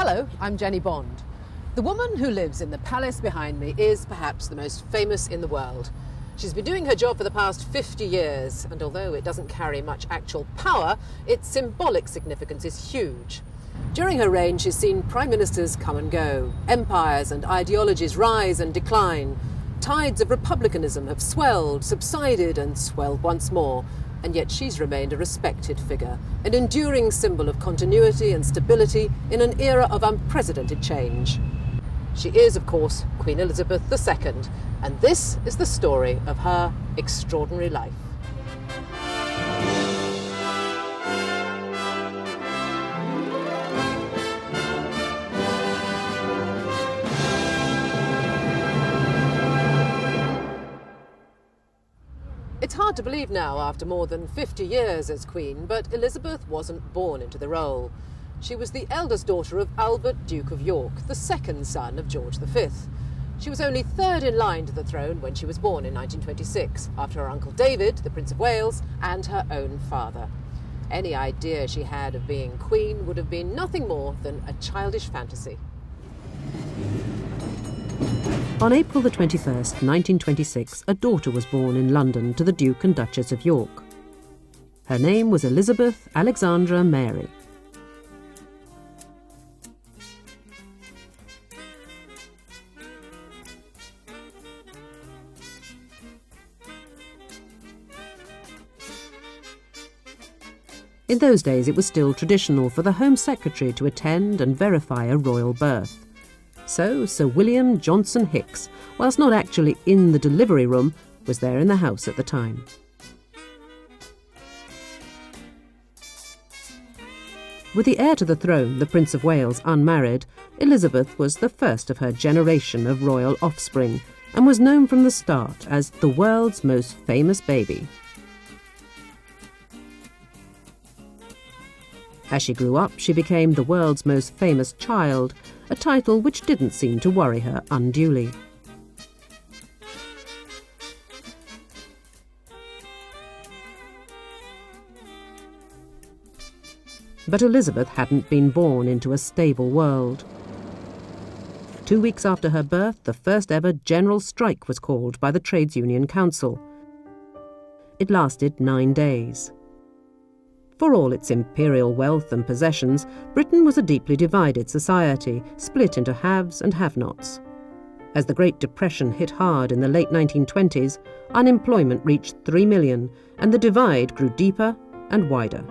Hello, I'm Jennie Bond. The woman who lives in the palace behind me is perhaps the most famous in the world. She's been doing her job for the past 50 years, and although it doesn't carry much actual power, its symbolic significance is huge. During her reign, she's seen prime ministers come and go, empires and ideologies rise and decline. Tides of republicanism have swelled, subsided, and swelled once more, and yet she's remained a respected figure, an enduring symbol of continuity and stability in an era of unprecedented change. She is, of course, Queen Elizabeth II, and this is the story of her extraordinary life. It's hard to believe now, after more than 50 years as Queen, but Elizabeth wasn't born into the role. She was the eldest daughter of Albert, Duke of York, the second son of George V. She was only third in line to the throne when she was born in 1926, after her uncle David, the Prince of Wales, and her own father. Any idea she had of being Queen would have been nothing more than a childish fantasy. On April the 21st, 1926, a daughter was born in London to the Duke and Duchess of York. Her name was Elizabeth Alexandra Mary. In those days, it was still traditional for the Home Secretary to attend and verify a royal birth. So Sir William Johnson Hicks, whilst not actually in the delivery room, was there in the house at the time. With the heir to the throne, the Prince of Wales, unmarried, Elizabeth was the first of her generation of royal offspring and was known from the start as the world's most famous baby. As she grew up, she became the world's most famous child, a title which didn't seem to worry her unduly. But Elizabeth hadn't been born into a stable world. 2 weeks after her birth, the first ever general strike was called by the Trades Union Council. It lasted 9 days. For all its imperial wealth and possessions, Britain was a deeply divided society, split into haves and have-nots. As the Great Depression hit hard in the late 1920s, unemployment reached 3 million, and the divide grew deeper and wider.